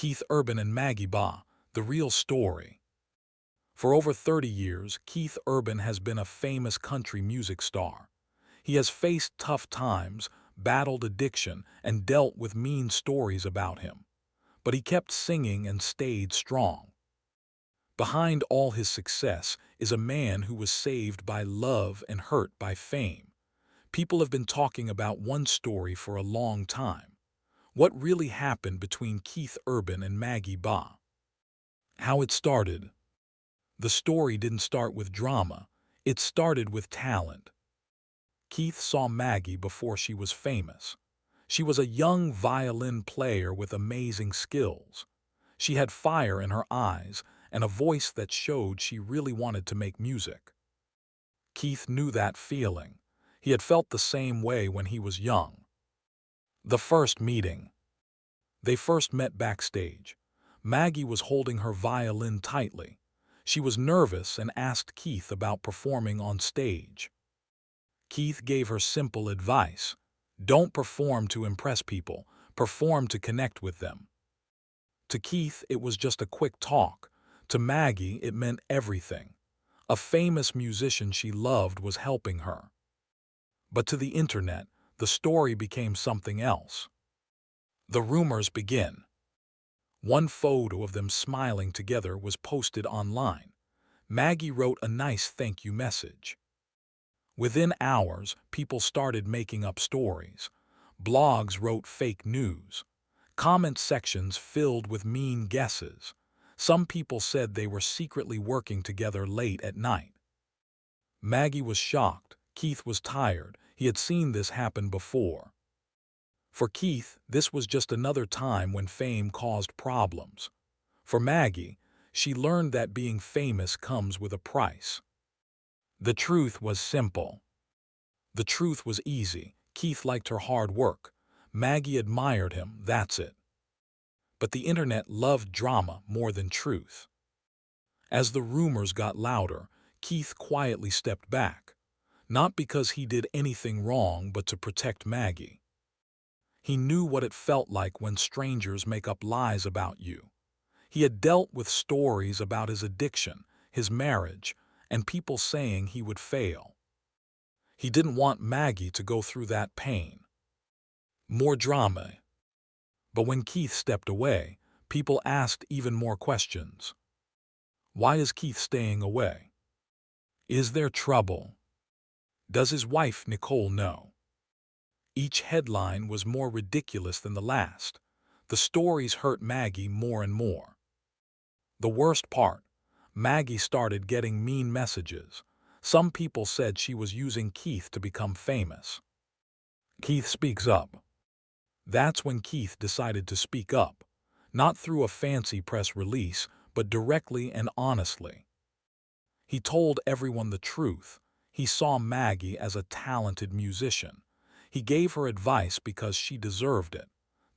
Keith Urban and Maggie Baugh, the real story. For over 30 years, Keith Urban has been a famous country music star. He has faced tough times, battled addiction, and dealt with mean stories about him. But he kept singing and stayed strong. Behind all his success is a man who was saved by love and hurt by fame. People have been talking about one story for a long time. What really happened between Keith Urban and Maggie Baugh? How it started. The story didn't start with drama, it started with talent. Keith saw Maggie before she was famous. She was a young violin player with amazing skills. She had fire in her eyes and a voice that showed she really wanted to make music. Keith knew that feeling. He had felt the same way when he was young. The first meeting. They first met backstage. Maggie was holding her violin tightly. She was nervous and asked Keith about performing on stage. Keith gave her simple advice. Don't perform to impress people, perform to connect with them. To Keith, it was just a quick talk. To Maggie, it meant everything. A famous musician she loved was helping her. But to the internet, the story became something else. The rumors begin. One photo of them smiling together was posted online. Maggie wrote a nice thank you message. Within hours, people started making up stories. Blogs wrote fake news. Comment sections filled with mean guesses. Some people said they were secretly working together late at night. Maggie was shocked. Keith was tired. He had seen this happen before. For Keith, this was just another time when fame caused problems. For Maggie, she learned that being famous comes with a price. The truth was simple. The truth was easy. Keith liked her hard work. Maggie admired him, that's it. But the internet loved drama more than truth. As the rumors got louder, Keith quietly stepped back. Not because he did anything wrong, but to protect Maggie. He knew what it felt like when strangers make up lies about you. He had dealt with stories about his addiction, his marriage, and people saying he would fail. He didn't want Maggie to go through that pain. More drama. But when Keith stepped away, people asked even more questions. Why is Keith staying away? Is there trouble? Does his wife Nicole know? Each headline was more ridiculous than the last. The stories hurt Maggie more and more. The worst part, Maggie started getting mean messages. Some people said she was using Keith to become famous. Keith speaks up. That's when Keith decided to speak up, not through a fancy press release, but directly and honestly. He told everyone the truth. He saw Maggie as a talented musician. He gave her advice because she deserved it.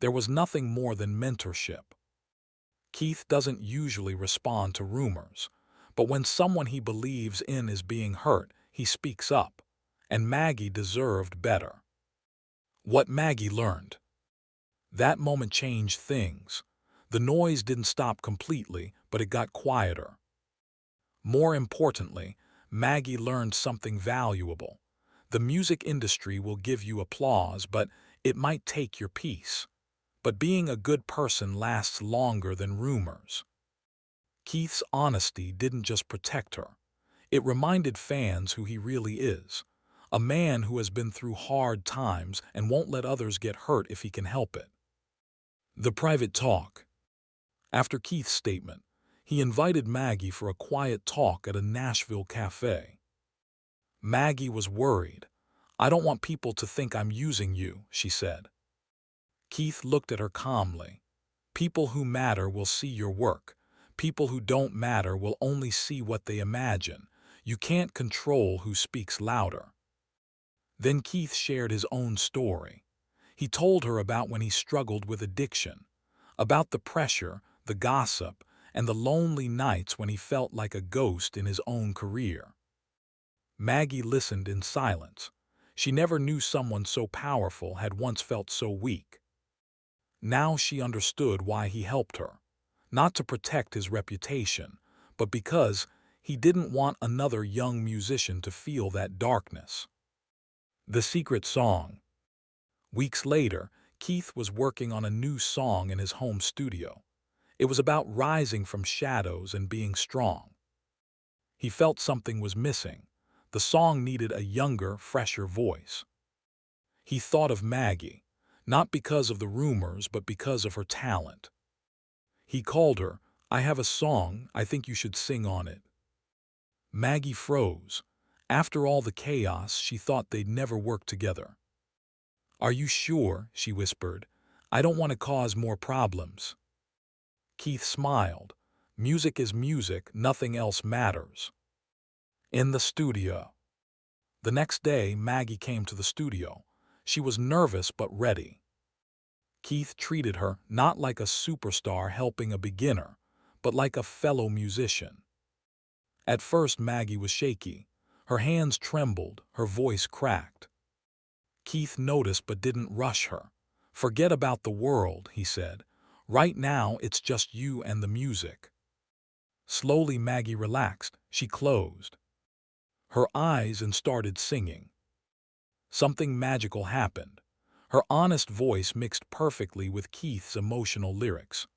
There was nothing more than mentorship. Keith doesn't usually respond to rumors, but when someone he believes in is being hurt, he speaks up. And Maggie deserved better. What Maggie learned. That moment changed things. The noise didn't stop completely, but it got quieter. More importantly, Maggie learned something valuable. The music industry will give you applause, but it might take your peace. But being a good person lasts longer than rumors. Keith's honesty didn't just protect her. It reminded fans who he really is. A man who has been through hard times and won't let others get hurt if he can help it. The private talk. After Keith's statement, he invited Maggie for a quiet talk at a Nashville cafe. Maggie was worried. I don't want people to think I'm using you, she said. Keith looked at her calmly. People who matter will see your work. People who don't matter will only see what they imagine. You can't control who speaks louder. Then Keith shared his own story. He told her about when he struggled with addiction, about the pressure, the gossip, and the lonely nights when he felt like a ghost in his own career. Maggie listened in silence. She never knew someone so powerful had once felt so weak. Now she understood why he helped her. Not to protect his reputation, but because he didn't want another young musician to feel that darkness. The Secret Song. Weeks later, Keith was working on a new song in his home studio. It was about rising from shadows and being strong. He felt something was missing. The song needed a younger, fresher voice. He thought of Maggie, not because of the rumors, but because of her talent. He called her. "I have a song, I think you should sing on it." Maggie froze. After all the chaos, she thought they'd never work together. "Are you sure?" she whispered. "I don't want to cause more problems." Keith smiled. Music is music, nothing else matters. In the studio. The next day, Maggie came to the studio. She was nervous but ready. Keith treated her not like a superstar helping a beginner, but like a fellow musician. At first, Maggie was shaky. Her hands trembled, her voice cracked. Keith noticed but didn't rush her. "Forget about the world," he said. "Right now, it's just you and the music." Slowly, Maggie relaxed. She closed her eyes and started singing. Something magical happened. Her honest voice mixed perfectly with Keith's emotional lyrics.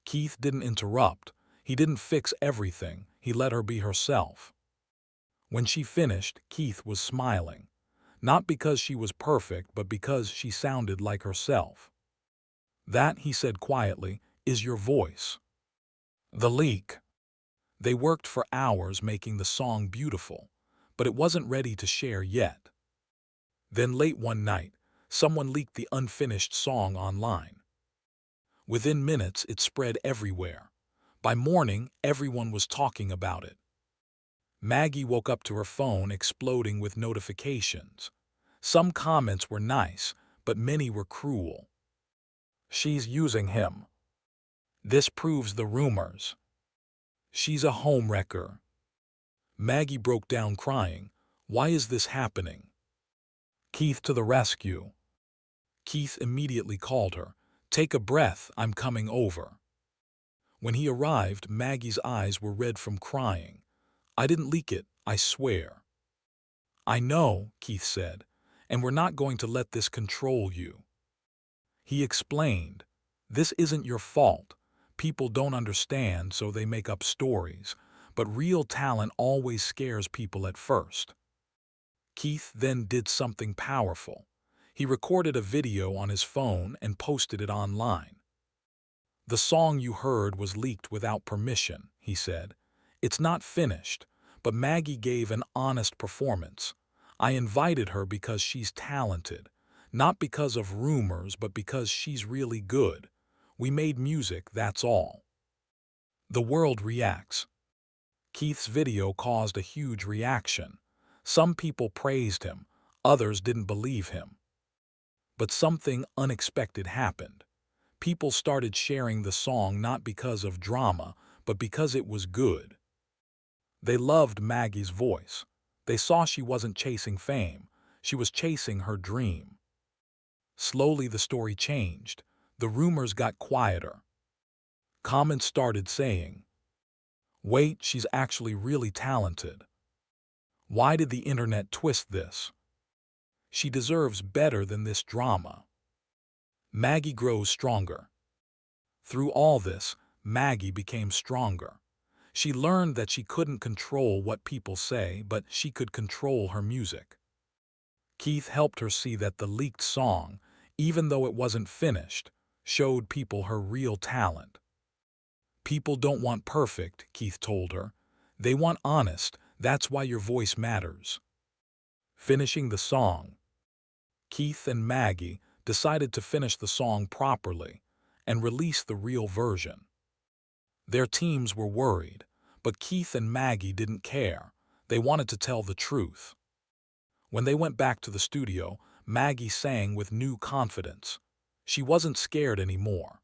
Keith didn't interrupt. He didn't fix everything. He let her be herself. When she finished, Keith was smiling. Not because she was perfect, but because she sounded like herself. "That," he said quietly, "is your voice." The leak. They worked for hours making the song beautiful, but it wasn't ready to share yet. Then late one night, someone leaked the unfinished song online. Within minutes, it spread everywhere. By morning, everyone was talking about it. Maggie woke up to her phone exploding with notifications. Some comments were nice, but many were cruel. "She's using him. This proves the rumors. She's a homewrecker." Maggie broke down crying. "Why is this happening?" Keith to the rescue. Keith immediately called her. "Take a breath, I'm coming over." When he arrived, Maggie's eyes were red from crying. "I didn't leak it, I swear." "I know," Keith said, "and we're not going to let this control you." He explained, "This isn't your fault. People don't understand, so they make up stories, but real talent always scares people at first." Keith then did something powerful. He recorded a video on his phone and posted it online. "The song you heard was leaked without permission," he said. "It's not finished, but Maggie gave an honest performance. I invited her because she's talented, not because of rumors, but because she's really good. We made music, that's all." The world reacts. Keith's video caused a huge reaction. Some people praised him, others didn't believe him. But something unexpected happened. People started sharing the song not because of drama, but because it was good. They loved Maggie's voice. They saw she wasn't chasing fame, she was chasing her dream. Slowly the story changed. The rumors got quieter. Comments started saying, "Wait, she's actually really talented. Why did the internet twist this? She deserves better than this drama." Maggie grows stronger. Through all this, Maggie became stronger. She learned that she couldn't control what people say, but she could control her music. Keith helped her see that the leaked song, even though it wasn't finished, showed people her real talent. "People don't want perfect," Keith told her. "They want honest, that's why your voice matters." Finishing the song. Keith and Maggie decided to finish the song properly and release the real version. Their teams were worried, but Keith and Maggie didn't care. They wanted to tell the truth. When they went back to the studio, Maggie sang with new confidence. She wasn't scared anymore.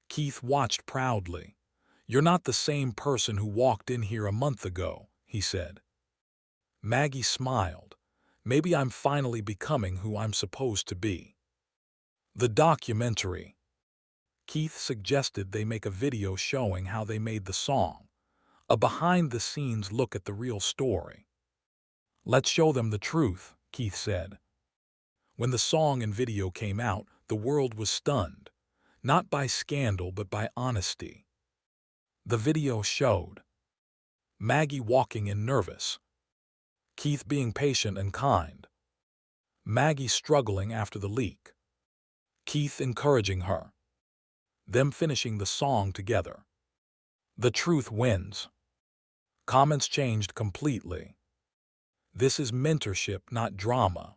Keith watched proudly. "You're not the same person who walked in here a month ago," he said. Maggie smiled. "Maybe I'm finally becoming who I'm supposed to be." The documentary. Keith suggested they make a video showing how they made the song, a behind-the-scenes look at the real story. Let's show them the truth, Keith said. When the song and video came out, the world was stunned, not by scandal but by honesty. The video showed Maggie walking in nervous, Keith being patient and kind, Maggie struggling after the leak, Keith encouraging her, them finishing the song together. The truth wins. Comments changed completely. This is mentorship, not drama.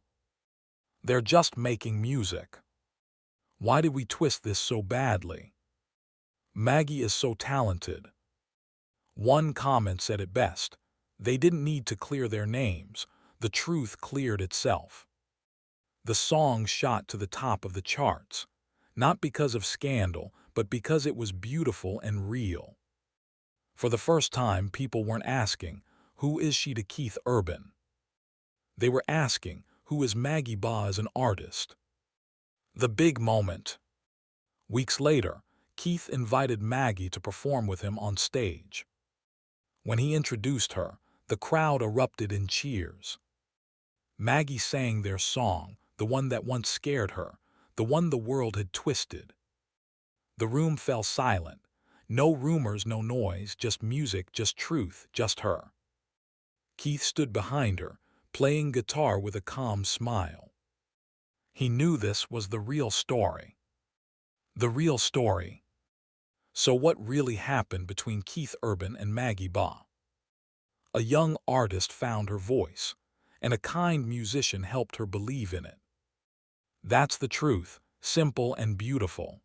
They're just making music. Why did we twist this so badly? Maggie is so talented. One comment said it best. They didn't need to clear their names. The truth cleared itself. The song shot to the top of the charts, not because of scandal, but because it was beautiful and real. For the first time, people weren't asking, who is she to Keith Urban? They were asking, who is Maggie Baugh as an artist? The big moment. Weeks later, Keith invited Maggie to perform with him on stage. When he introduced her, the crowd erupted in cheers. Maggie sang their song, the one that once scared her, the one the world had twisted. The room fell silent. No rumors, no noise, just music, just truth, just her. Keith stood behind her, playing guitar with a calm smile. He knew this was the real story. The real story. So what really happened between Keith Urban and Maggie Baugh? A young artist found her voice, and a kind musician helped her believe in it. That's the truth, simple and beautiful.